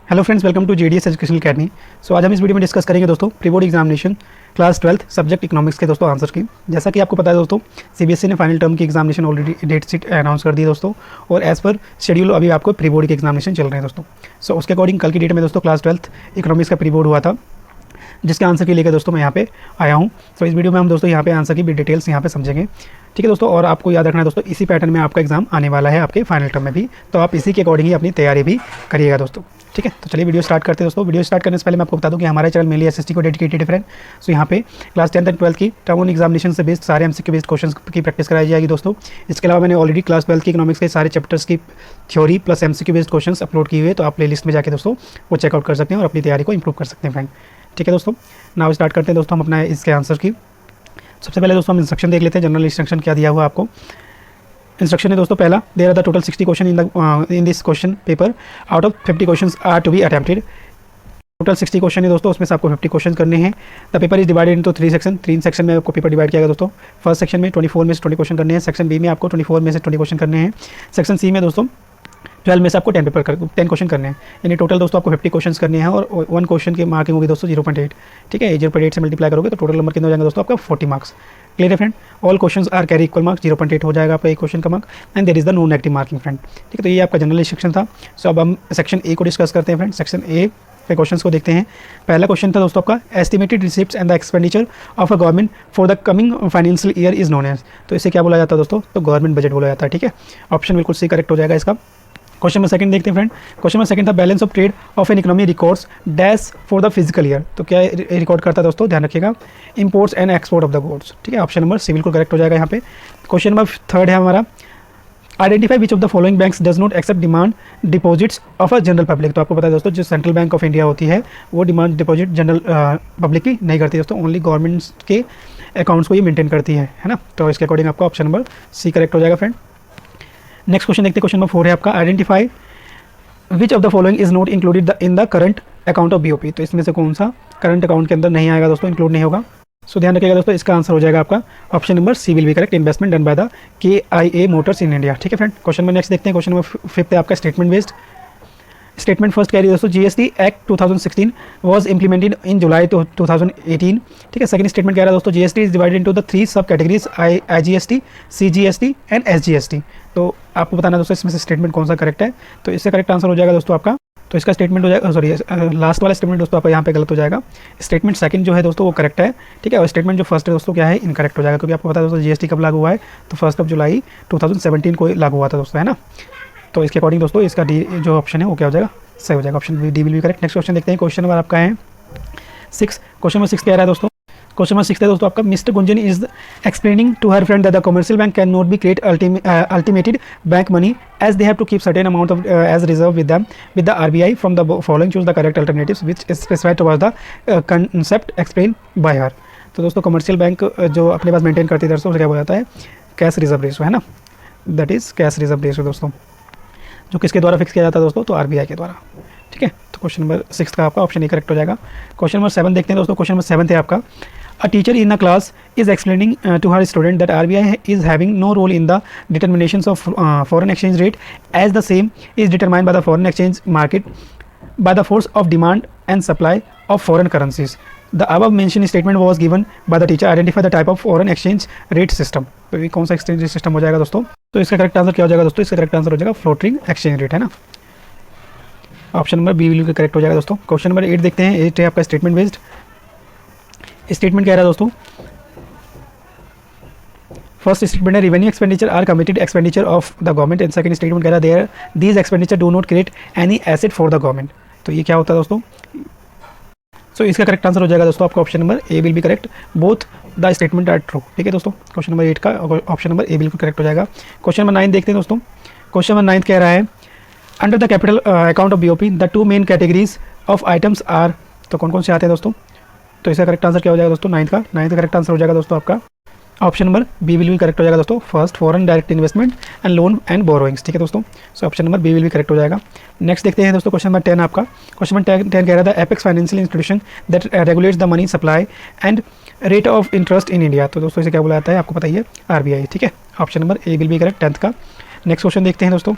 Hello friends, welcome to JDS educational academy. So आज हम इस वीडियो में डिस्कस करेंगे दोस्तों pre board examination class 12th subject economics के दोस्तों आंसर की। जैसा कि आपको पता है दोस्तों, सीबीएसई ने फाइनल टर्म की examination already date sheet announce कर दी है दोस्तों, और एज पर शेड्यूल अभी आपको प्री बोर्ड के एग्जामिनेशन चल रहे हैं दोस्तों। सो उसके अकॉर्डिंग कल की डेट में दोस्तों क्लास 12th इकोनॉमिक्स का प्री बोर्ड हुआ था, जिसके आंसर के लेकर दोस्तों मैं यहाँ पे आया हूँ। तो इस वीडियो में हम दोस्तों यहाँ पे आंसर की भी डिटेल्स यहाँ पे समझेंगे, ठीक है दोस्तों। और आपको याद रखना है दोस्तों, इसी पैटर्न में आपका एग्जाम आने वाला है आपके फाइनल टर्म में भी, तो आप इसी के अकॉर्डिंग ही अपनी तैयारी भी करिएगा दोस्तों, ठीक है। तो चलिए वीडियो स्टार्ट करते हैं दोस्तों। वीडियो स्टार्ट करने से पहले मैं आपको बता दूं कि हमारा चैनल मेनली एसएसटी को डेडिकेटेड है फ्रेंड। सो यहाँ पे क्लास 10th एंड 12th की टर्म वन एग्जामिनेशन से बेस्ड सारे एमसीक्यू बेस्ड क्वेश्चंस की प्रैक्टिस कराई जाएगी दोस्तों। इसके अलावा मैंने ऑलरेडी क्लास 12th की इकोनॉमिक्स के सारे चैप्टर्स की theory plus MCQ based questions upload किए हुए, तो आप प्ले लिस्ट में जाकर दोस्तों वो चेकआउट कर सकते हैं और अपनी तैयारी को इंप्रूव कर सकते हैं फ्रेंड, ठीक है दोस्तों। नाउ स्टार्ट करते हैं दोस्तों हम अपना इसके आंसर की। सबसे पहले दोस्तों हम इंस्ट्रक्शन देख लेते हैं। जनरल इंस्ट्रक्शन क्या दिया हुआ आपको। इंस्ट्रक्शन है दोस्तों पहला, there are the total 60 question in this question paper, out of 50 questions are to be attempted. Total 60 question है दोस्तों, उसमें से आपको 50 क्वेश्चन करने हैं। The paper is divided into 3 section. 3 section में आपको पेपर डिवाइड किया गया दोस्तों। फर्स्ट सेक्शन में 24 में से 20 क्वेश्चन करने हैं। सेक्शन बी में आपको 24 में से 20 क्वेश्चन करने हैं। सेक्शन सी में दोस्तों 12 में से आपको 10 क्वेश्चन करने हैं। यानी टोटल दोस्तों आपको 50 क्वेश्चन करने हैं, और 1 क्वेश्चन की मार्किंग होगी दोस्तों 0.8, ठीक है। 0.8 से मल्टीप्लाई करोगे तो टोटल नंबर कितना हो जाएगा दोस्तों आपका 40 मार्क्स। क्लियर है friend. All questions are carry equal marks. 0.8 हो जाएगा आपका एक क्वेश्चन का mark, and there is the no negative marking friend, ठीक है। तो ये आपका जनरल इंस्ट्रक्शन था। सो अब हम सेक्शन ए को डिस्कस करते हैं फ्रेंड। सेक्शन ए के क्वेश्चंस को देखते हैं। पहला क्वेश्चन था दोस्तों आपका, estimated receipts and the expenditure of a government for the coming financial year is known as. तो इसे क्या बोला जाता है दोस्तों, तो गवर्नमेंट बजट बोला जाता है, ठीक है। ऑप्शन बिल्कुल सी करेक्ट हो जाएगा इसका। क्वेश्चन में सेकंड देखते हैं फ्रेंड। क्वेश्चन में सेकंड था, balance of trade off an economy records dash for the physical year. तो क्या रिकॉर्ड करता है दोस्तों, ध्यान रखिएगा, imports and export of the goods, ठीक है। ऑप्शन नंबर सी बिल्कुल करेक्ट हो जाएगा यहाँ पे। क्वेश्चन नंबर थर्ड है हमारा, identify which of the following banks does not accept demand deposits of a general public. तो आपको पता है दोस्तों, जो सेंट्रल बैंक ऑफ इंडिया होती है वो डिमांड डिपॉजिट जनरल पब्लिक की नहीं करती दोस्तों, ओनली गवर्नमेंट्स के अकाउंट्स को ये मेंटेन करती है ना। तो इसके अकॉर्डिंग आपका ऑप्शन नंबर सी करेक्ट हो जाएगा फ्रेंड। नेक्स्ट क्वेश्चन देखते हैं। क्वेश्चन नंबर 4 है आपका, identify which of the following is not included in the current account of BOP. तो इसमें से कौन सा करंट अकाउंट के अंदर नहीं आएगा दोस्तों, इंक्लूड नहीं होगा। सो ध्यान रखिएगा दोस्तों, इसका आंसर हो जाएगा आपका option number C will be correct, investment done by the KIA motors in India, ठीक है फ्रेंड। क्वेश्चन नंबर नेक्स्ट देखते हैं। क्वेश्चन नंबर 5 है आपका, स्टेटमेंट बेस्ड। स्टेटमेंट फर्स्ट कह रही है दोस्तों, GST act 2016 was implemented in July 2018, ठीक है। सेकंड स्टेटमेंट कह रहा है दोस्तों, GST is divided into the 3 सब categories, IGST, CGST and SGST। तो आपको बताना दोस्तों इसमें से स्टेटमेंट कौन सा करेक्ट है। तो इससे करेक्ट आंसर हो जाएगा दोस्तों आपका, तो इसका स्टेटमेंट हो जाएगा, सॉरी लास्ट वाला स्टेटमेंट दोस्तों आपका यहाँ पे गलत हो जाएगा। स्टेटमेंट सेकंड जो है दोस्तों वो करेक्ट है, ठीक है। और स्टेटमेंट जो फर्स्ट है दोस्तों क्या है, इनकरेक्ट हो जाएगा, क्योंकि आपको पता है दोस्तों GST कब लागू हुआ है, तो 1 जुलाई 2017 को लागू हुआ था दोस्तों, है ना। तो इसके अकॉर्डिंग दोस्तों इसका डी जो ऑप्शन है वो क्या हो जाएगा, सही हो जाएगा, option D will be correct. Next question देखते हैं। क्वेश्चन नंबर आपका है 6। क्वेश्चन नंबर 6 कह रहा है दोस्तों, क्वेश्चन नंबर 6 है दोस्तों आपका, mister Gunjan is explaining to her friend that the commercial bank can not be create unlimited bank money as they have to keep certain amount of as reserve with them with the RBI from the following, choose the correct alternatives which is specified towards the concept explain by her. तो दोस्तों commercial bank जो अपने पास maintain करती है दोस्तों, उसे क्या बोला जाता है, कैश रिजर्व रेशो, है ना, that is cash reserve ratio दोस्तों, जो किसके द्वारा फिक्स किया जाता है दोस्तों, तो RBI के द्वारा, ठीक है। तो क्वेश्चन नंबर 6 का आपका ऑप्शन ए करेक्ट हो जाएगा। क्वेश्चन नंबर 7 देखते हैं दोस्तों। क्वेश्चन नंबर 7 है आपका, A teacher in a class is explaining to her student that RBI is having no role in the determinations of foreign exchange rate, as the same is determined by the foreign exchange market by the force of demand and supply of foreign currencies. The above mentioned statement was given by the teacher. Identify the type of foreign exchange rate system. तो ये कौन सा exchange rate system हो जाएगा दोस्तों, तो इसका correct answer क्या हो जाएगा दोस्तों, इसका करेक्ट आंसर हो जाएगा फ्लोटिंग एक्सचेंज रेट, है ना। ऑप्शन नंबर बी बिल्कुल करेक्ट हो जाएगा दोस्तों। क्वेश्चन नंबर 8 देखते हैं। 8 है आपका, स्टेटमेंट बेस्ड। स्टेटमेंट कह रहा है दोस्तों, फर्स्ट स्टेटमेंट है, revenue expenditure are committed expenditure of the government, and second statement कह रहा है, there these expenditure do not create any asset for the government. तो ये क्या होता है दोस्तों, सो इसका करेक्ट आंसर हो जाएगा दोस्तों आपका option number A will be correct, both the statement are true, ठीक है दोस्तों। क्वेश्चन नंबर 8 का ऑप्शन नंबर ए बिल्कुल करेक्ट हो जाएगा। क्वेश्चन नंबर 9 देखते हैं दोस्तों। क्वेश्चन नंबर 9 कह रहा है, under the capital account of BOP the 2 main categories of items are. तो कौन कौन से आते हैं दोस्तों, तो इसका करेक्ट आंसर क्या हो जाएगा दोस्तों, 9 का करेक्ट आंसर हो जाएगा दोस्तों आपका option number B will be correct हो जाएगा दोस्तों, first foreign direct investment and loan and borrowings, ठीक है दोस्तों। So option number B will be correct हो जाएगा। नेक्स्ट देखते हैं दोस्तों क्वेश्चन नंबर 10 आपका। क्वेश्चन नंबर 10 कह रहा था, apex financial institution that regulates the money supply and rate of interest in India. तो दोस्तों इसे क्या बोला जाता है, आपको पता ही है, RBI, ठीक है। Option number A will be correct 10th का। नेक्स्ट क्वेश्चन देखते हैं दोस्तों।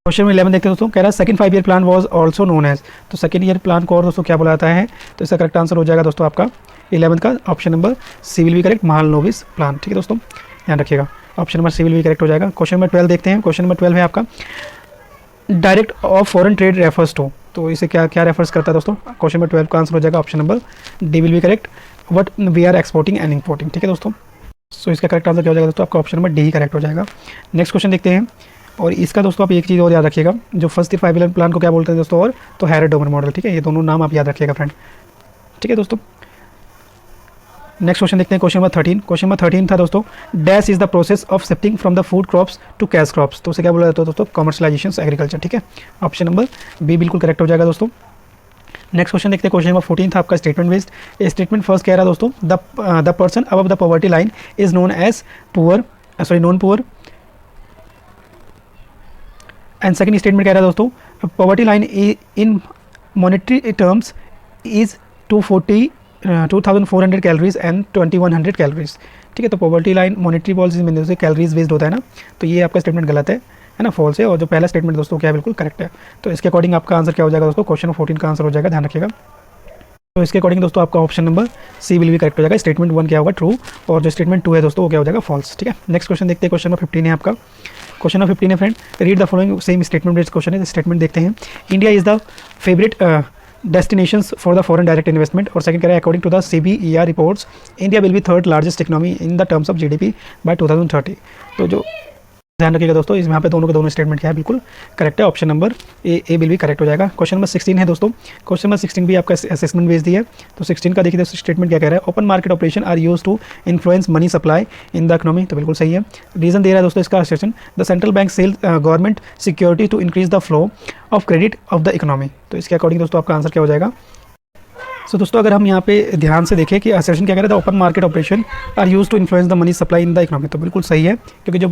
क्वेश्चन नंबर 11 देखते हैं दोस्तों, कह रहा है second 5 year plan was also known as. तो सेकंड ईयर प्लान को और दोस्तों क्या बोला जाता है, तो इसका करेक्ट आंसर हो जाएगा दोस्तों आपका 11 का option number C will be correct, Mahalanobis plan. ठीक है दोस्तों, ध्यान रखिएगा, option number C will be correct हो जाएगा। क्वेश्चन नंबर 12 देखते हैं। क्वेश्चन नंबर 12 है आपका direct of foreign trade refers to. तो इसे क्या क्या रेफर्स करता है दोस्तों, क्वेश्चन नंबर 12 का आंसर हो जाएगा option number D will be correct, what we are exporting and importing. ठीक है दोस्तों, सो इसका करेक्ट आंसर क्या हो जाएगा दोस्तों, आपका ऑप्शन नंबर डी ही करेक्ट हो जाएगा। नेक्स्ट क्वेश्चन देखते हैं, और इसका दोस्तों आप एक चीज़ और याद रखिएगा, जो फर्स्ट 5 ईयर प्लान को क्या बोलते हैं दोस्तों, और तो हैरेड-डोमर मॉडल। ठीक है, ये दोनों नाम आप याद रखिएगा फ्रेंड। ठीक है दोस्तों, नेक्स्ट क्वेश्चन देखते हैं। Question number 13। क्वेश्चन नंबर 13 था दोस्तों, dash is the process of shifting from the food crops to cash crops. तो उसे क्या बोला जाता है दोस्तों, कमर्शलाइजेशन एग्रीकल्चर। ठीक है, ऑप्शन नंबर बी बिल्कुल करेक्ट हो जाएगा दोस्तों। नेक्स्ट क्वेश्चन देखते हैं। क्वेश्चन नंबर 14 था आपका स्टेटमेंट बेस्ड। स्टेटमेंट फर्स्ट कह रहा है दोस्तों, the person above the poverty line is known as poor, non poor. And second statement कह रहा है दोस्तों, poverty line in monetary terms is 2400 calories and 2100 calories. ठीक है, तो पॉवर्टी लाइन मॉनेटरी पॉलिसी में से कैलोरीज बेस्ड होता है ना, तो ये आपका स्टेटमेंट गलत है ना, फॉल्स है। और जो पहला स्टेटमेंट दोस्तों क्या है, बिल्कुल करेक्ट है। तो इसके अकॉर्डिंग आपका आंसर क्या हो जाएगा दोस्तों, क्वेश्चन 14 का आंसर हो जाएगा, ध्यान रखिएगा। तो इसके अकॉर्डिंग दोस्तों आपका option number C will be correct हो जाएगा। स्टेटमेंट 1 क्या होगा, ट्रू, और जो स्टेटमेंट 2 है दोस्तों वो क्या हो जाएगा, फॉल्स। ठीक है, नेक्स्ट क्वेश्चन देखते हैं। क्वेश्चन नंबर 15 है आपका। क्वेश्चन नंबर 15 है friend, read the following, same statement based question है। स्टेटमेंट देखते हैं, India is the favourite destinations for the foreign direct investment. और सेकंड कह रहा है, according to the CBER reports India will be third largest economy in the terms of GDP by 2030। तो जो ध्यान रखिएगा दोस्तों, इसमें यहाँ पे दोनों के दोनों स्टेटमेंट क्या है, बिल्कुल करेक्ट है। ऑप्शन नंबर ए बिल भी करेक्ट हो जाएगा। क्वेश्चन नंबर 16 है दोस्तों। क्वेश्चन नंबर 16 भी आपका असेसमेंट बेस्ड दिया है। तो 16 का देखिए दोस्तों, स्टेटमेंट क्या कह रहा है, open market operation are use to influence money supply in the economy. तो बिल्कुल सही है। रीजन दे रहा है दोस्तों इसका session, the central bank sell government security to increase the flow of credit of the economy. तो इसके अकॉर्डिंग दोस्तों आपका आंसर क्या हो जाएगा। सो दोस्तों अगर हम यहाँ पे ध्यान से देखें कि सेशन क्या कह रहा था, open market operation are use to influence the money supply in the economy. तो बिल्कुल सही है, क्योंकि जो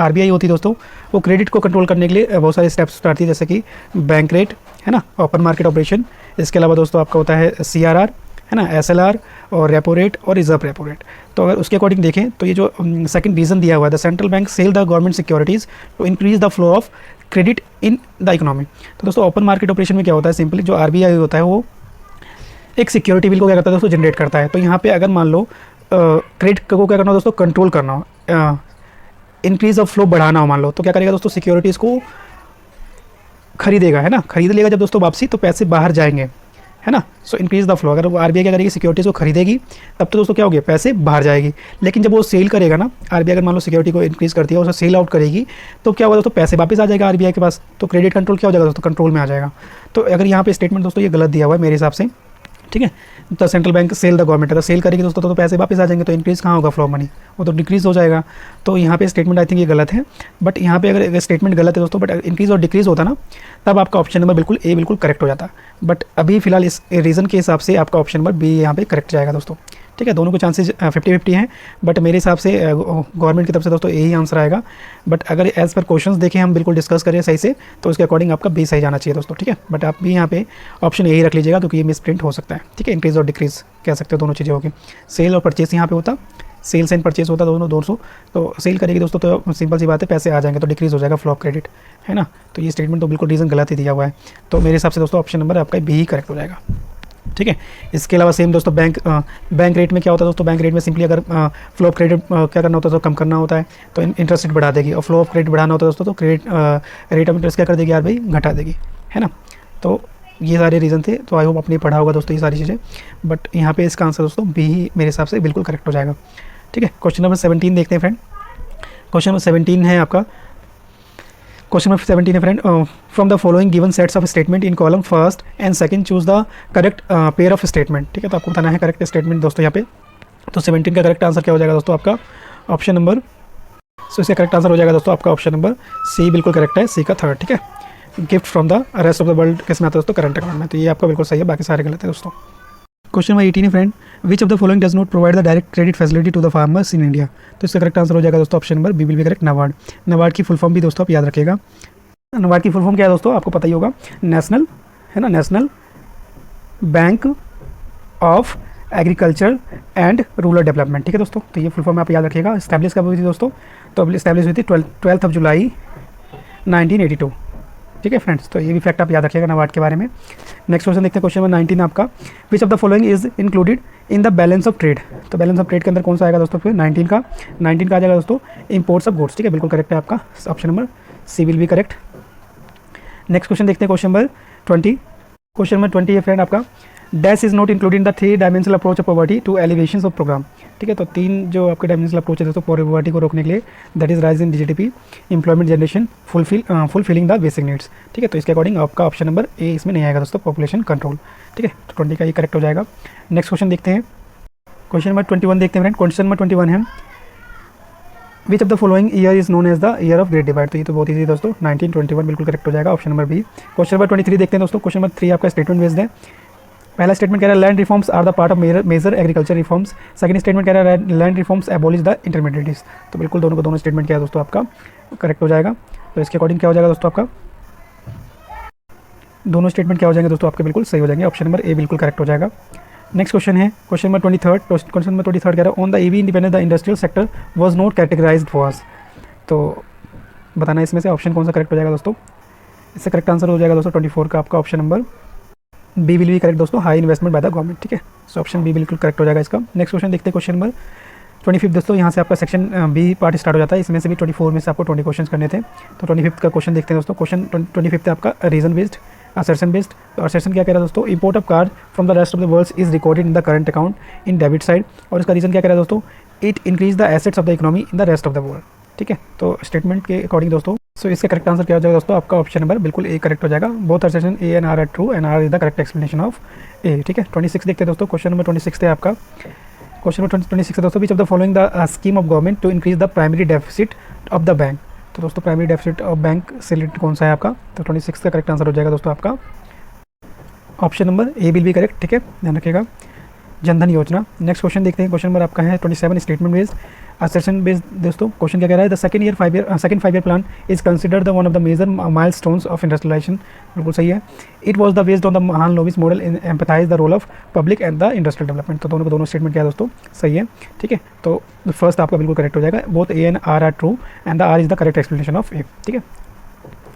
RBI होती है दोस्तों, वो क्रेडिट को कंट्रोल करने के लिए बहुत सारे स्टेप्स उठाती है, जैसे कि बैंक रेट है ना, ओपन मार्केट ऑपरेशन। इसके अलावा दोस्तों आपका होता है CRR है ना, SLR और रेपो रेट और रिजर्व रेपो रेट। तो अगर उसके अकॉर्डिंग देखें तो ये जो सेकंड रीज़न दिया हुआ है, the central bank sell the government securities to increase the flow of credit in the economy. तो दोस्तों ओपन मार्केट ऑपरेशन में क्या होता है, सिंपली जो RBI होता है वो एक सिक्योरिटी बिल को क्या करता है दोस्तों, जनरेट करता है। तो यहाँ पे अगर मान लो क्रेडिट को क्या करना हो दोस्तों, कंट्रोल करना हो, इंक्रीज ऑफ फ्लो बढ़ाना हो मान लो, तो क्या करेगा दोस्तों, सिक्योरिटीज़ को खरीदेगा है ना, खरीद लेगा जब दोस्तों वापसी, तो पैसे बाहर जाएंगे है ना। सो इंक्रीज द फ्लो, अगर RBI क्या करेगी, सिक्योरिटीज़ को खरीदेगी, तब तो दोस्तों क्या होगी, पैसे बाहर जाएगी। लेकिन जब वो सेल करेगा ना, RBI अगर मान लो सिक्योरिटी को इंक्रीज करती है, उसे सेल आउट करेगी, तो क्या होगा दोस्तों, पैसे वापस आ जाएगा RBI के पास। तो क्रेडिट कंट्रोल क्या हो जाएगा दोस्तों, कंट्रोल में आ जाएगा। तो अगर यहाँ पे स्टेटमेंट दोस्तों ये गलत दिया हुआ है मेरे हिसाब से, ठीक है, तो central bank sell the government, अगर सेल करेगी दोस्तों तो पैसे वापस आ जाएंगे, तो इंक्रीज़ कहाँ होगा, फ्लो मनी, वो तो डिक्रीज़ हो जाएगा। तो यहाँ पे स्टेटमेंट आई थिंक ये गलत है। बट यहाँ पे अगर स्टेटमेंट गलत है दोस्तों, बट इंक्रीज़ और डिक्रीज़ होता ना, तब आपका ऑप्शन नंबर बिल्कुल ए बिल्कुल करेक्ट हो जाता। बट अभी फिलहाल इस रीज़न के हिसाब से आपका ऑप्शन नंबर बी यहाँ पे करेक्ट जाएगा दोस्तों। ठीक है, दोनों के चांसेस 50-50 हैं, बट मेरे हिसाब से गवर्नमेंट की तरफ से दोस्तों यही आंसर आएगा। बट अगर एज़ पर क्वेश्चंस देखें, हम बिल्कुल डिस्कस करें सही से, तो उसके अकॉर्डिंग आपका बी सही जाना चाहिए दोस्तों। ठीक है, बट आप भी यहाँ पे ऑप्शन यही रख लीजिएगा, क्योंकि ये मिस प्रिंट हो सकता है। ठीक है, इंक्रीज़ और डिक्रीज़ कह सकते हो, दोनों चीज़ें होगी। सेल और परचेस यहाँ पे होता, सेल्स एंड परचेस होता दोनों 200। तो सेल करेगी दोस्तों तो सिंपल सी बात है, पैसे आ जाएंगे, तो डिक्रीज़ हो जाएगा फ्लो ऑफ क्रेडिट है ना। तो ये स्टेटमेंट तो बिल्कुल रीज़न गलत ही दिया हुआ है। तो मेरे हिसाब से दोस्तों ऑप्शन नंबर आपका बी ही करेक्ट हो जाएगा। ठीक है, इसके अलावा सेम दोस्तों बैंक रेट में क्या होता है दोस्तों, बैंक रेट में सिंपली अगर फ्लो ऑफ क्रेडिट क्या करना होता है तो कम करना होता है, तो इंटरेस्ट रेट बढ़ा देगी। और फ्लो ऑफ क्रेडिट बढ़ाना होता है दोस्तों, तो क्रेडिट रेट ऑफ इंटरेस्ट क्या कर देगी RBI, घटा देगी है ना। तो ये सारे रीज़न थे। तो आई होप आपने पढ़ा होगा दोस्तों ये सारी चीज़ें। बट यहाँ पे इसका आंसर दोस्तों बी ही मेरे हिसाब से बिल्कुल करेक्ट हो जाएगा। ठीक है, क्वेश्चन नंबर 17 देखते हैं फ्रेंड। क्वेश्चन नंबर 17 है आपका, क्वेश्चन नंबर 17 है friend, from the following given sets of statement in column first and second choose the correct pair of statement. ठीक है, तो आपको बताना है करेक्ट स्टेटमेंट दोस्तों यहाँ पे। तो 17 का करेक्ट आंसर क्या हो जाएगा दोस्तों, आपका ऑप्शन नंबर, सो इसका करेक्ट आंसर हो जाएगा दोस्तों आपका ऑप्शन नंबर सी बिल्कुल करेक्ट है, सी का थर्ड। ठीक है, gift from the rest of the world किस में आता है दोस्तों, करंट अकाउंट में। तो ये आपका बिल्कुल सही है, बाकी सारे गलत है दोस्तों। क्वेश्चन नंबर 18 है friend, which of the following does not provide the direct credit facility to the farmers in India. तो इसका करेक्ट आंसर हो जाएगा दोस्तों option number B will be correct, NABARD. NABARD की फुल फॉर्म भी दोस्तों आप याद रखिएगा। नाबार्ड की फुल फॉर्म क्या है दोस्तों, आपको पता ही होगा, नेशनल है ना, national bank of agriculture and rural development. ठीक है दोस्तों, तो ये फुल फॉर्म आप याद रखिएगा। स्टैब्लिश कब हुई थी दोस्तों, तो स्टैब्लिश हुई थी 12 जुलाई 1982। ठीक है फ्रेंड्स, तो ये भी फैक्ट आप याद रखिएगा नाबार्ड के बारे में। नेक्स्ट क्वेश्चन देखते हैं, क्वेश्चन नंबर 19 आपका, विच of the following is included in the balance of trade. तो बैलेंस ऑफ ट्रेड के अंदर कौन सा आएगा दोस्तों, फिर 19 का आ जाएगा दोस्तों, इंपोर्ट्स ऑफ गुड्स। ठीक है, बिल्कुल करेक्ट है आपका option number C will be correct. Next question देखते हैं, क्वेश्चन नंबर 20 है फ्रेंड आपका, dash is not including the 3 dimensional approach of poverty to elevation of program. ठीक है, तो 3 जो आपके डायमेंशनल अप्रोच है दोस्तों पॉवर्टी को रोकने के लिए, that is rise in GDP, employment generation, fulfilling the basic needs. ठीक है, तो इसके अकॉर्डिंग आपका ऑप्शन नंबर ए इसमें नहीं आएगा दोस्तों, पॉपुलेशन कंट्रोल। ठीक है, तो 20 का ये करेक्ट हो जाएगा। नेक्स्ट क्वेश्चन देखते हैं, क्वेश्चन नंबर 21 देखते हैं फ्रेंड। क्वेश्चन नंबर 21 है, which of the following year is known as the year of great divide. तो ये तो बहुत ईजी दोस्तों, 1921 बिल्कुल करेक्ट हो जाएगा, option number B. Question number 23 देखते हैं दोस्तों। क्वेश्चन नंबर 3 आपका स्टेटमेंट बेस्ड है। पहला स्टेटमेंट कह रहा है land reforms are the part of major agriculture reforms. Second statement कह रहा है land reforms abolish the intermediates. तो बिल्कुल दोनों को दोनों स्टेटमेंट क्या है दोस्तों आपका करेक्ट हो जाएगा। तो इसके अकॉर्डिंग क्या हो जाएगा दोस्तों आपका, दोनों स्टेटमेंट क्या हो जाएंगे दोस्तों आपके बिल्कुल सही हो जाएंगे, ऑप्शन नंबर ए बिल्कुल करेक्ट हो जाएगा। नेक्स्ट क्वेश्चन है क्वेश्चन नंबर 23। क्वेश्चन नंबर 23 कह रहा है on the EV independence the industrial sector was not categorised was. तो बताना इसमें से ऑप्शन कौन सा करेक्ट हो जाएगा दोस्तों। इससे करेक्ट आंसर हो जाएगा दोस्तों 24 का आपका option number B will be correct दोस्तों, high investment by the government. ठीक है, सो ऑप्शन बी बिल्कुल करेक्ट हो जाएगा इसका। नेक्स्ट क्वेश्चन देखते हैं, क्वेश्चन नंबर 25 दोस्तों, यहाँ से आपका सेक्शन बी पार्ट स्टार्ट हो जाता है। इसमें से भी 24 में से आपको 20 क्वेश्चन करने थे। तो 25 का क्वेश्चन देखते हैं दोस्तों। क्वेश्चन 25 है आपका रीजन बेस्ड, असर्शन बेस्ड। तो असर्शन क्या कह रहा है दोस्तों, import of car from the rest of the world is recorded in the current account in debit side. और इसका रीजन क्या कह रहा है दोस्तों, it increase the assets of the economy in the rest of the world. ठीक है, तो स्टेटमेंट के अकॉर्डिंग दोस्तों, सो इसका करेक्ट आंसर क्या हो जाएगा दोस्तों आपका ऑप्शन नंबर बिल्कुल ए करेक्ट हो जाएगा। Both assertion A and R are true and R is the correct explanation of A. ठीक है, 26 देखते हैं दोस्तों। क्वेश्चन नंबर 26 है आपका, क्वेश्चन नंबर 26 है दोस्तों, which of the following the scheme of government to increase the primary deficit of the bank. तो दोस्तों प्राइमरी डेफिसिट ऑफ बैंक से रिलेटेड कौन सा है आपका, तो 26 का करेक्ट आंसर हो जाएगा दोस्तों आपका option number A will be correct. ठीक है, ध्यान रखिएगा, जनधन योजना। नेक्स्ट क्वेश्चन देखते हैं, क्वेश्चन नंबर आपका है 27 स्टेटमेंट बेस्ड, असर्शन बेस्ड दोस्तों। क्वेश्चन क्या कह रहा है, the second 5 year plan is considered the one of the major milestones of industrialisation. बिल्कुल सही है। It was the based on the Mahalanobis model in emphasise the role of public and the industrial development. तो दोनों को दोनों statement क्या है दोस्तों सही है। ठीक है, तो फर्स्ट आपका बिल्कुल करेक्ट हो जाएगा, both A and R are true and the R is the correct explanation of A. ठीक है,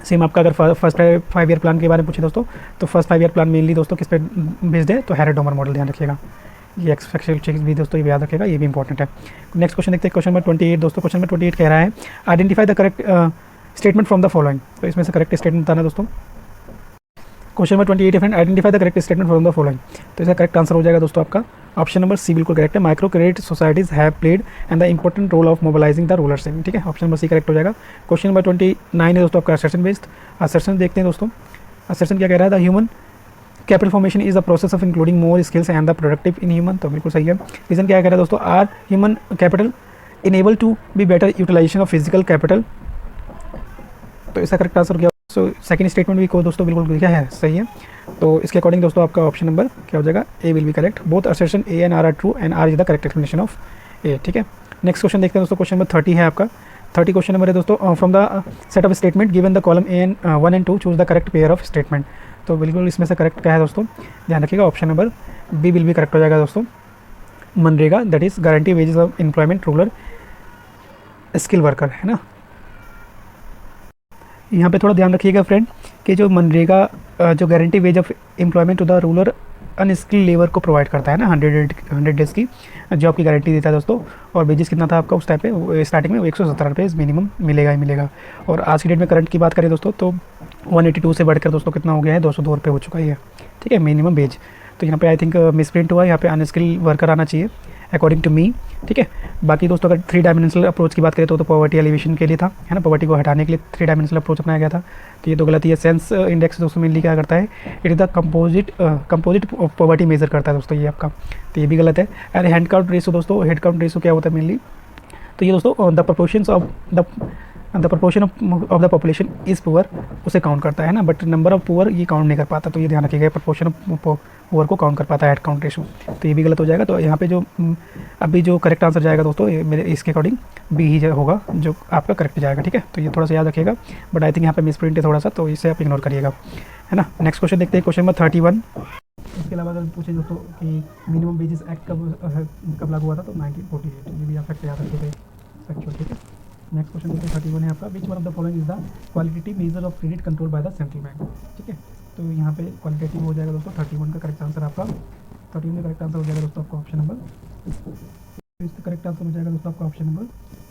सेम आपका अगर फर्स्ट 5 ईयर प्लान के बारे में पूछे दोस्तों, तो फर्स्ट 5 ईयर प्लान मेनली दोस्तों किस पे बेस्ड है, तो हैरेड डोमर मॉडल, ध्यान रखिएगा। ये एक्सपेक्टेड चेक्स भी दोस्तों ये याद रखिएगा, ये भी इंपॉर्टेंट है। नेक्स्ट क्वेश्चन देखते हैं, क्वेश्चन नंबर 28 दोस्तों। क्वेश्चन नंबर 28 कह रहा है identify the correct statement from the following. तो इसमें से करेक्ट स्टेटमेंट बताना दोस्तों। क्वेश्चन नंबर 28 है friend, identify the correct statement from the following. तो इसका करेक्ट आंसर हो जाएगा दोस्तों आपका ऑप्शन नंबर सी बिल्कुल करेक्ट है, micro credit societies have played and the important role of mobilising the rural saving. ठीक है, ऑप्शन नंबर सी करेक्ट हो जाएगा। क्वेश्चन नंबर 29 है दोस्तों आपका असर्शन बेस्ड। असर्शन देखते हैं दोस्तों, असर्शन क्या कह रहा है, the human capital formation is the process of including more skills and the productive in human. तो बिल्कुल सही है। रीजन क्या कह रहा है दोस्तों, are human capital enable to be better utilisation of physical capital. तो इसका करेक्ट आंसर क्या, सो सेकंड स्टेटमेंट भी को दोस्तों बिल्कुल क्या है सही है। तो इसके अकॉर्डिंग दोस्तों आपका ऑप्शन नंबर क्या हो जाएगा, A will be correct. Both assertion A and R are true and R is the correct explanation of A. ठीक है, नेक्स्ट क्वेश्चन देखते हैं दोस्तों। क्वेश्चन नंबर 30 है आपका, 30 क्वेश्चन नंबर है दोस्तों, from the set of statement given the column A and 1 and 2 choose the correct pair of statement. तो बिल्कुल इसमें से करेक्ट क्या है दोस्तों, ध्यान रखिएगा, option number B will be correct हो जाएगा दोस्तों। MNREGA that is guarantee wages of employment rural skill worker है ना। यहाँ पे थोड़ा ध्यान रखिएगा फ्रेंड कि जो मनरेगा जो guarantee wage of employment to the rural unskilled labour को प्रोवाइड करता है ना, 100 डेज़ की जॉब की गारंटी देता है दोस्तों। और वेजेस कितना था आपका उस टाइम पे, स्टार्टिंग में 117 रुपये मिनिमम मिलेगा ही मिलेगा। और आज की डेट में करंट की बात करें दोस्तों तो 182 से बढ़कर दोस्तों कितना हो गया है, 202 रुपये हो चुका है। ठीक है, मिनिमम वेज। तो यहाँ पे आई थिंक मिसप्रिंट हुआ है, यहाँ पे अनस्किल्ड वर्कर आना चाहिए अकॉर्डिंग टू मी। ठीक है, बाकी दोस्तों अगर 3 डायमेंशनल अप्रोच की बात करें तो पॉवर्टी एलिवेशन के लिए था है ना, पॉवर्टी को हटाने के लिए 3 डायमेंशनल अप्रोच अपनाया गया था। तो ये तो गलती है। सेंस इंडेक्स दोस्तों मेनली क्या करता है, it is the composite poverty measure करता है दोस्तों ये आपका, तो ये भी गलत है। और हेड काउंट रेशो दोस्तों, हेड काउंट रेशो क्या होता है मेनली, तो ये दोस्तों the proportions of the proportion of the population is poor उसे काउंट करता है ना, बट नंबर ऑफ पुअर ये काउंट नहीं कर पाता। तो ये ध्यान रखिएगा, प्रोपोर्शन ऑफ पुअर को काउंट कर पाता है हेड काउंट रेशो। तो ये भी गलत हो जाएगा। तो यहाँ पे जो अभी जो करेक्ट आंसर जाएगा दोस्तों मेरे इसके अकॉर्डिंग बी ही होगा जो आपका करेक्ट जाएगा। ठीक है, तो ये थोड़ा सा याद रखिएगा, बट आई थिंक यहाँ पे मिसप्रिंट है थोड़ा सा, तो इसे आप इग्नोर करिएगा है ना। नेक्स्ट क्वेश्चन देखते हैं, क्वेश्चन नंबर 31। इसके अलावा अगर पूछे दोस्तों कि मिनिमम वेजेस एक्ट कब लागू हुआ था, तो 1948। ये भी आप फैक्ट याद रखिएगा। ठीक है, नेक्स्ट क्वेश्चन देखते हैं 31 है आपका, which one of the following is the qualitative measure of credit control by the central bank. ठीक है, तो यहाँ पे क्वालिटेटिव हो जाएगा दोस्तों 31 का करेक्ट आंसर आपका। 31 का करेक्ट आंसर हो जाएगा दोस्तों आपका ऑप्शन नंबर, इसका करेक्ट आंसर हो जाएगा दोस्तों आपका ऑप्शन नंबर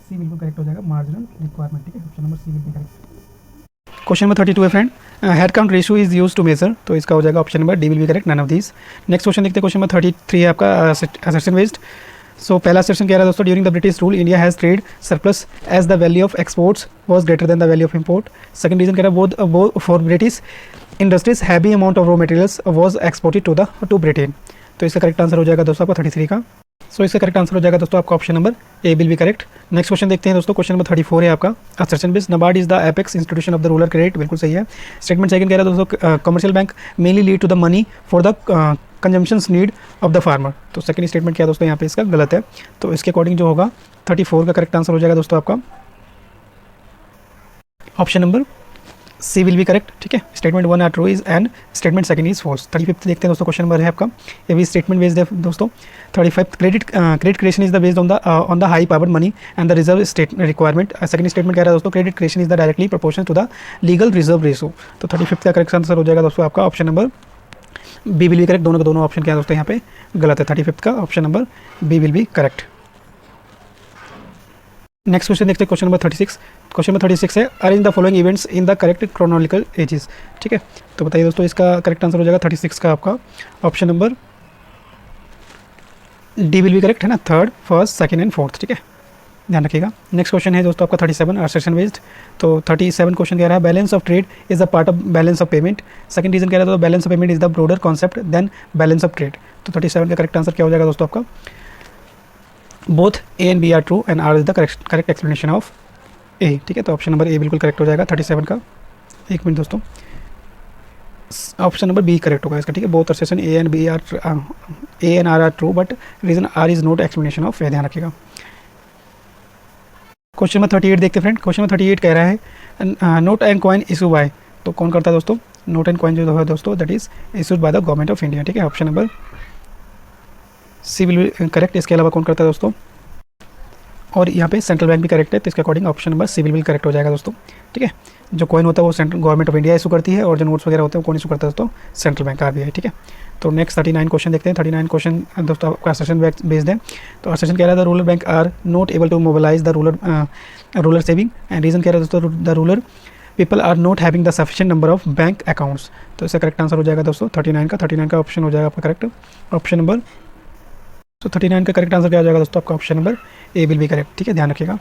सी बिल्कुल करेक्ट हो जाएगा, मार्जिनल रिक्वायरमेंट। ठीक है, ऑप्शन नंबर सी बिल्कुल करेक्ट। क्वेश्चन नंबर 32 है friend, head count ratio is use to measure, तो इसका हो जाएगा option number D will be correct, none of these. Next question देखते हैं, क्वेश्चन नंबर 33 है आपका, असर्शन बेस्ड। सो पहला सेक्शन कह रहा है दोस्तों, during the British rule India has trade surplus as the value of exports was greater than the value of import. Second reason कह रहा है both for British industries heavy amount of raw materials was exported to Britain. तो इसका correct answer हो जाएगा दोस्तों आपका 33 का। सो इसका करेक्ट आंसर हो जाएगा दोस्तों आपका option number A will be correct. Next question देखते हैं दोस्तों, क्वेश्चन नंबर 34 है आपका, assertion based. NABARD is the apex institution of the rural credit, बिल्कुल सही है। स्टेटमेंट सेकंड कह रहा है दोस्तों, commercial bank mainly lead to the money for the consumptions need of the farmer. तो सेकंड स्टेटमेंट क्या है दोस्तों यहाँ पे इसका गलत है, तो इसके अकॉर्डिंग जो होगा 34 का करेक्ट आंसर हो जाएगा दोस्तों आपका option number C will be correct. ठीक है, statement 1 are true is and statement second is false. 35 देखते हैं दोस्तों, क्वेश्चन नंबर है आपका, ये भी स्टेटमेंट बेस्ड है दोस्तों। 35 credit creation is the based on the high power money and the reserve state requirement. Second statement कह रहा है दोस्तों, credit creation is the directly proportional to the legal reserve ratio. तो 35 का करेक्ट आंसर हो जाएगा दोस्तों आपका option number B will be correct. दोनों के दोनों ऑप्शन क्या है दोस्तों यहाँ पे गलत है, 35 का option number B will be correct. Next question देखते हैं, क्वेश्चन नंबर 36। क्वेश्चन नंबर 36 है, arrange the following events in the correct chronological ages. ठीक है, तो बताइए दोस्तों इसका करेक्ट आंसर हो जाएगा 36 का आपका option number D will be correct है ना, third, first, second and fourth. ठीक है, ध्यान रखिएगा। नेक्स्ट क्वेश्चन है दोस्तों आपका 37 असर्शन बेस्ड। तो 37 क्वेश्चन कह रहा है, balance of trade is a part of balance of payment. Second reason कह रहा है, balance of payment is the broader concept than balance of trade. तो 37 का करेक्ट आंसर क्या हो जाएगा दोस्तों आपका, both A and B are true and R is the correct explanation of A. ठीक है, तो ऑप्शन नंबर ए बिल्कुल करेक्ट हो जाएगा 37 का। एक मिनट दोस्तों, ऑप्शन नंबर बी करेक्ट होगा इसका। ठीक है, both assertion A and R true but reason R is not explanation of A, ध्यान रखिएगा। क्वेश्चन नंबर 38 देखते फ्रेंड। क्वेश्चन नंबर 38 कह रहा है, note and coin issue bye, तो कौन करता है दोस्तों, नोट एंड कॉइन जो है दोस्तों that is issued by the government of India. ठीक है, option number C will be correct. इसके अलावा कौन करता है दोस्तों, और यहाँ पे सेंट्रल बैंक भी करेक्ट है, तो इसके according option number C will be correct हो जाएगा दोस्तों। ठीक है, जो कॉइन होता है वो central government of India issue करती है, और जो नोट्स वगैरह होते हैं वो कौन इशू करता है दोस्तों, सेंट्रल बैंक आरबीआई। ठीक है, तो नेक्स्ट 39 क्वेश्चन देखते हैं। 39 क्वेश्चन दोस्तों आपका असर्शन बेस्ड है। तो असर्शन कह रहा है, the rural bank are not able to mobilise the rural saving and reason कह रहा है दोस्तों, the rural people are not having the sufficient number of bank accounts. तो इसका करेक्ट आंसर हो जाएगा दोस्तों 39 का ऑप्शन हो जाएगा आपका करेक्ट ऑप्शन नंबर। तो 39 का करेक्ट आंसर क्या हो जाएगा दोस्तों आपका option number A will be correct. ठीक है, ध्यान रखिएगा।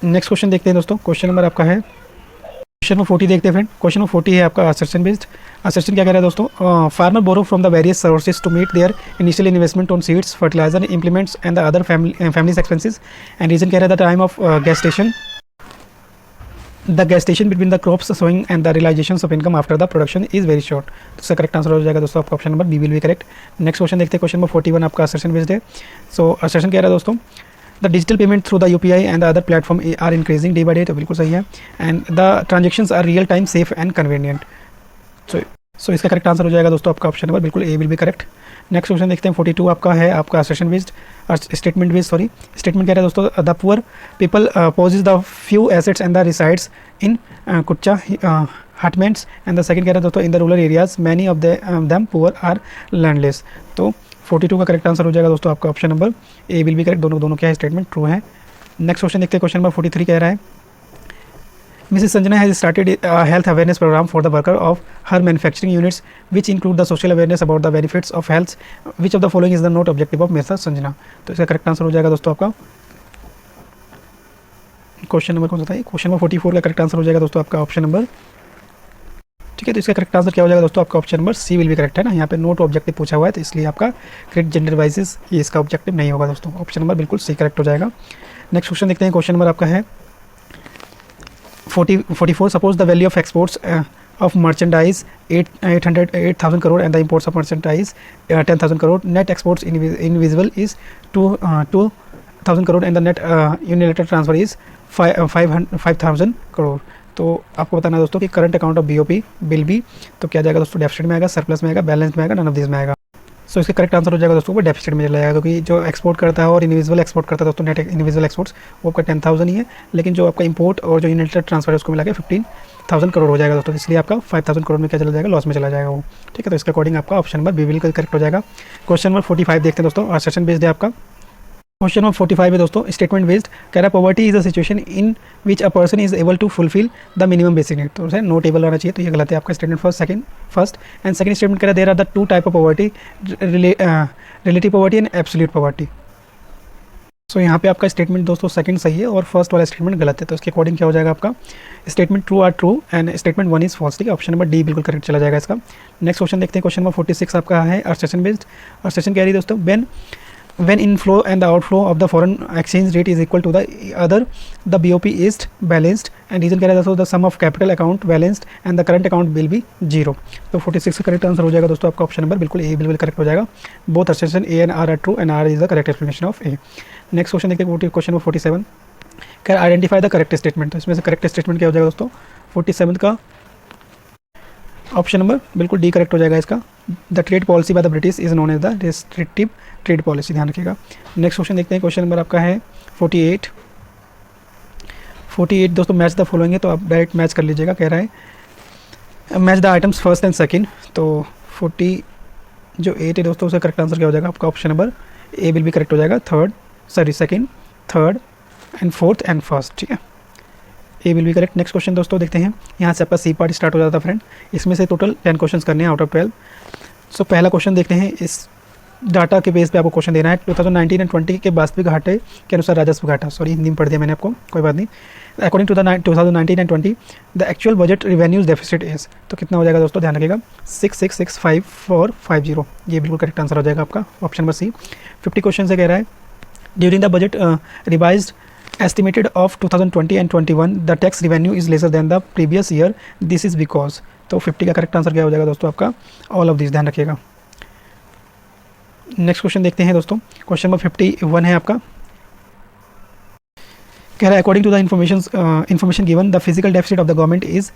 नेक्स्ट क्वेश्चन देखते हैं दोस्तों, क्वेश्चन नंबर आपका है क्वेश्चन नंबर 40 देखते हैं फ्रेंड। क्वेश्चन नंबर 40 है आपका असर्शन बेस्ड। असर्शन क्या कह रहा है दोस्तों, farmer borrow from the various sources to meet their initial investment on seeds, fertiliser, implements and the other families expenses and reason कह रहा है, the time of gestation between the crops sowing and the realizations of income after the production is very short। तो इसका correct answer हो जाएगा दोस्तों आपका option number B will be correct. Next question देखते हैं, क्वेश्चन नंबर 41 आपका assertion based है। सो असर्शन कह रहा है दोस्तों, the digital payment through the UPI and the other platform are increasing day by day, तो बिल्कुल सही है, and the transactions are real time, safe and convenient. So इसका करेक्ट आंसर हो जाएगा दोस्तों आपका ऑप्शन नंबर बिल्कुल A will be correct. Next question देखते हैं 42 आपका है आपका assertion based, statement based sorry. Statement कह रहा है दोस्तों, the poor people possess the few assets and the resides in kutcha hutments and the second कह रहा है दोस्तों, in the rural areas many of them poor are landless. तो 42 का करेक्ट आंसर हो जाएगा दोस्तों आपका option number A will be correct. दोनों क्या है स्टेटमेंट ट्रू है। नेक्स्ट क्वेश्चन देखते हैं, क्वेश्चन नंबर 43 कह रहा है, Mrs. Sanjana has started a health awareness program for the worker of her manufacturing units, which include the social awareness about the benefits of health. Which of the following is the not objective of Mrs. Sanjana? तो इसका correct answer हो जाएगा दोस्तों आपका question number कौन सा था, question number 44 का करेक्ट आंसर हो जाएगा दोस्तों आपका ऑप्शन नंबर। ठीक है, तो इसका करेक्ट आंसर क्या हो जाएगा दोस्तों आपका option number C will be correct है ना, यहाँ पे नोट ऑब्जेक्टिव पूछा हुआ है, तो इसलिए आपका क्रेडिट जेंडर वाइजेस ये इसका ऑब्जेक्टिव नहीं होगा दोस्तों, ऑप्शन नंबर बिल्कुल सही करेक्ट हो जाएगा। नेक्स्ट क्वेश्चन देखते हैं, क्वेश्चन नंबर आपका है 44। Suppose the value of exports of merchandise 8,000 crore and the imports of merchandise 10,000 crore. Net exports invisible is 2,000 crore and the net unilateral transfer is 5,000 crore। तो आपको बताना है दोस्तों कि current account of BOP bill भी तो क्या जाएगा दोस्तों, डेफिसिट में आएगा, सरप्लस में आएगा, बैलेंस में आएगा, नन ऑफ दिस में आएगा। सो इसका करेक्ट आंसर हो जाएगा दोस्तों वो डेफिसिट में चला जाएगा, क्योंकि जो एक्सपोर्ट करता है और इंडिविजुअल एक्सपोर्ट करता है दोस्तों, नेट इंडिविजुअल एक्सपोर्ट्स वो आपका 10,000 ही है, लेकिन जो आपका इंपोर्ट और जो यूनिट ट्रांसफर है उसको मिला के 15,000 करोड़ हो जाएगा दोस्तों, इसलिए आपका 5,000 करोड़ में क्या चला जाएगा, लॉस में चला जाएगा वो। ठीक है, तो इसके अकॉर्डिंग आपका ऑप्शन नंबर बी बिल्कुल करेक्ट हो जाएगा। क्वेश्चन नंबर 45 देखते हैं दोस्तों, सेशन बेस्ड है आपका। क्वेश्चन नंबर 45 है दोस्तों, स्टेटमेंट बेस्ड, कह रहा है poverty is a situation in which a person is able to fulfil the minimum basic need. तो नोट एबल होना चाहिए, तो ये गलत है आपका statement first and second statement कह रहा है there are the two type of poverty, relative poverty and absolute poverty. So यहाँ पे आपका स्टेटमेंट दोस्तों सेकंड सही है और फर्स्ट वाला स्टेटमेंट गलत है, तो इसके अकॉर्डिंग क्या हो जाएगा आपका statement true are true and statement 1 is false. ठीक है, ऑप्शन नंबर डी बिल्कुल करेक्ट चला जाएगा इसका। नेक्स्ट क्वेश्चन देखते हैं, क्वेश्चन नंबर 46 आपका है सेशन बेस्ड। सेशन कह रही है दोस्तों when inflow and the outflow of the foreign exchange rate is equal to the other, the BOP is balanced and reason कह रहा है दोस्तों the sum of capital account balanced and the current account will be 0। तो 46 का correct answer हो जाएगा दोस्तों आपका ऑप्शन नंबर बिल्कुल ए बिल्कुल करेक्ट हो जाएगा। Both assertion A and R are true and R is the correct explanation of A। Next question देखते हैं क्वेश्चन नंबर 47, कह आइडेंटिफाई द करेक्ट स्टेटमेंट। तो इसमें से करेक्ट स्टेटमेंट क्या हो जाएगा दोस्तों 47 का ऑप्शन नंबर बिल्कुल डी करेक्ट हो जाएगा इसका। The trade policy by the British is known as the restrictive trade policy, ध्यान रखिएगा। नेक्स्ट क्वेश्चन देखते हैं, क्वेश्चन नंबर आपका है 48 दोस्तों, मैच द फॉलोइंग है, तो आप डायरेक्ट मैच कर लीजिएगा। कह रहा है match the items first and second, तो 48 है दोस्तों उसका करेक्ट आंसर क्या हो जाएगा आपका option number A will be correct हो जाएगा। Second, third and fourth and first. ठीक है, ए will be correct. Next question दोस्तों देखते हैं, यहाँ से आपका सी पार्ट स्टार्ट हो जाता है फ्रेंड। इसमें से टोटल 10 क्वेश्चन करने हैं आउट ऑफ 12। सो पहला क्वेश्चन देखते हैं, इस डाटा के बेस पे आपको क्वेश्चन देना है। 2019 एंड 20 के वास्तविक घाटे के अनुसार राजस्व घाटा, सॉरी हिंदी में पढ़ दिया मैंने आपको, कोई बात नहीं। According to the 2019 and 20 the actual budget revenues deficit is, तो कितना हो जाएगा दोस्तों ध्यान रखिएगा 6665,450, ये बिल्कुल करेक्ट आंसर हो जाएगा आपका ऑप्शन नंबर सी। 50 क्वेश्चन से कह रहा है during the budget revised estimated of 2020 and 21 the tax revenue is lesser than the previous year, this is because, तो 50 का करेक्ट आंसर क्या हो जाएगा दोस्तों आपका ऑल ऑफ दिस, ध्यान रखिएगा। नेक्स्ट क्वेश्चन देखते हैं दोस्तों, क्वेश्चन नंबर 51 है आपका। कह रहा है according to the information given the physical deficit of the government is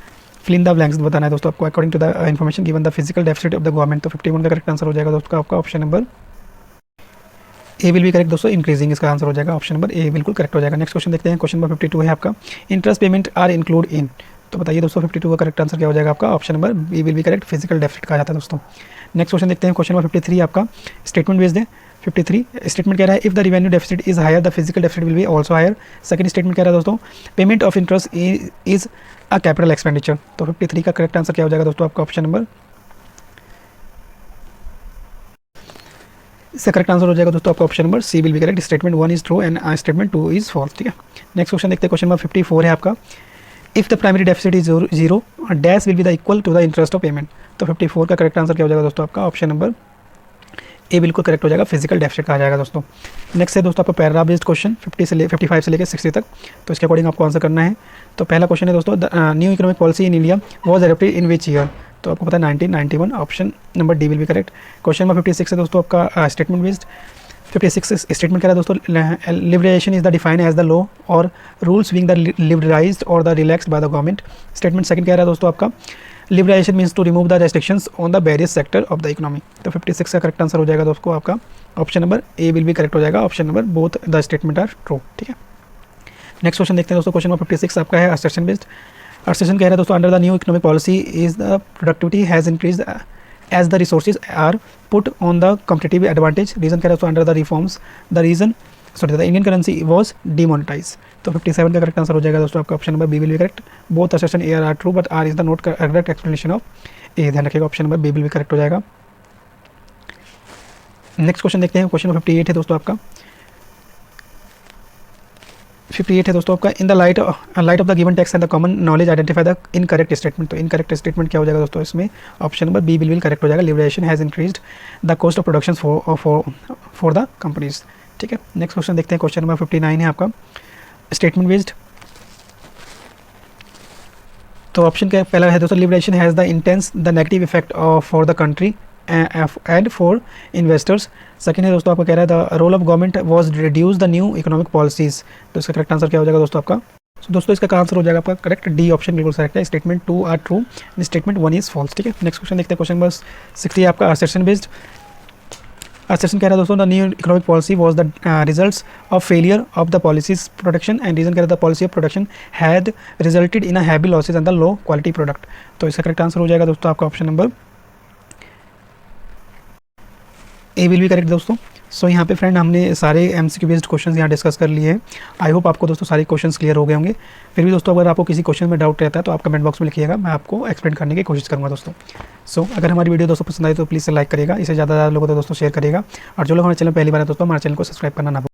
fill in the blanks, बताना है दोस्तों आपको। According to the information given the physical deficit of the government, तो 51 का करेक्ट आंसर हो जाएगा दोस्तों आपका option number A will be correct दोस्तों, इंक्रीजिंग इसका आंसर हो जाएगा ऑप्शन नंबर ए बिल्कुल करेक्ट हो जाएगा। नेक्स्ट क्वेश्चन देखते हैं, क्वेश्चन नंबर 52 है आपका, interest payment are include in, तो बताइए दोस्तों 52 का करेक्ट आंसर क्या हो जाएगा आपका option number B will be correct, physical deficit कहा जाता है दोस्तों। नेक्स्ट क्वेश्चन देखते हैं, क्वेश्चन नंबर 53 आपका स्टेटमेंट बेस्ड है। 53 स्टेटमेंट कह रहा है if the revenue deficit is higher the physical deficit will be also higher. Second statement कह रहा है दोस्तों payment of interest is a capital expenditure, तो 53 का करेक्ट आंसर क्या हो जाएगा दोस्तों आपका ऑप्शन नंबर, इसका करेक्ट आंसर हो जाएगा दोस्तों आपका option number C will be correct, statement 1 is true and statement 2 is false. ठीक है, नेक्स्ट क्वेश्चन देखते हैं, क्वेश्चन नंबर 54 है आपका, if the primary deficit is zero dash will be the equal to the interest of payment, तो 54 का correct answer क्या हो जाएगा दोस्तों आपका ऑप्शन नंबर ए बिल्कुल करेक्ट हो जाएगा, फिजिकल डेफिसिट कहा जाएगा दोस्तों। नेक्स्ट है दोस्तों आपका पैराग्राफ बेस्ड क्वेश्चन 55 से लेकर 60 तक, तो इसके अकॉर्डिंग आपको आंसर करना है। तो पहला क्वेश्चन है दोस्तों new economic policy in India was adopted in which year, तो आपको पता है 1991, option number D will be correct. Question number 56 है दोस्तों आपका स्टेटमेंट बेस्ड। 56 स्टेटमेंट कह रहा है दोस्तों liberation is the define as the law और रूल्स बीइंग द लिबरलाइज्ड और the relaxed by the government. Statement second कह रहा है दोस्तों आपका liberation means to remove the restrictions on the various sector of the economy, तो 56 का correct answer हो जाएगा दोस्तों आपका option number A will be correct हो जाएगा, option number both the statement are true. ठीक है, नेक्स्ट क्वेश्चन देखते हैं दोस्तों, क्वेश्चन नंबर 56 आपका है असर्शन बेस्ड। असर्शन कह रहा है दोस्तों under the new economic policy is the productivity has increase as the resources are put on the competitive advantage, reason कह रहा है दोस्तों under the reforms the reason the Indian currency was demonetized, तो 57 का करेक्ट आंसर हो जाएगा दोस्तों आपका option number B will be correct, both assertion A are true but R is the not correct explanation of A, ध्यान रखिएगा option number B will be correct हो जाएगा। नेक्स्ट क्वेश्चन देखते हैं, क्वेश्चन नंबर 58 है दोस्तों आपका 58 है दोस्तों आपका in the light of the given text and the common knowledge identify the incorrect statement, तो इनकरेक्ट स्टेटमेंट क्या हो जाएगा दोस्तों इसमें option number B will correct हो जाएगा, liberation has increased the cost of production for the companies. ठीक है, नेक्स्ट क्वेश्चन देखते हैं, क्वेश्चन नंबर 59 है आपका स्टेटमेंट बेस्ड। तो ऑप्शन क्या पहला है दोस्तों liberation has the intense the negative effect for the country and for investors. Second है दोस्तों आपका कह रहा है the role of government was reduce the new economic policies, तो इसका करेक्ट आंसर क्या हो जाएगा दोस्तों आपका, तो दोस्तों इसका आंसर हो जाएगा आपका करेक्ट डी ऑप्शन बिल्कुल करेक्ट है, statement 2 are true statement 1 is false. ठीक है, नेक्स्ट क्वेश्चन देखते हैं, क्वेश्चन नंबर 60 आपका असर्शन बेस्ड। सेशन कह रहा है दोस्तों, the new economic policy was the results of failure of the policies production and reason कह रहा है the policy of production had resulted in a heavy losses and the low quality product. तो इसका correct answer हो जाएगा दोस्तों आपका option number A will be correct दोस्तों। सो यहाँ पे फ्रेंड हमने सारे एमसीक्यू बेस्ड क्वेश्चंस यहाँ डिस्कस कर लिए हैं। आई होप आपको दोस्तों सारे क्वेश्चंस क्लियर हो गए होंगे। फिर भी दोस्तों अगर आपको किसी क्वेश्चन में डाउट रहता है तो आप कमेंट बॉक्स में लिखिएगा, मैं आपको एक्सप्लेन करने की कोशिश करूँगा दोस्तों। सो अगर हमारी वीडियो दोस्तों पसंद आई तो प्लीज़ लाइक करिएगा, इसे ज़्यादा लोगों को दोस्तों शेयर करिएगा, और जो लोग हमारे चैनल पहली बार है दोस्तों हमारे चैनल को सब्सक्राइब करना ना भूलें।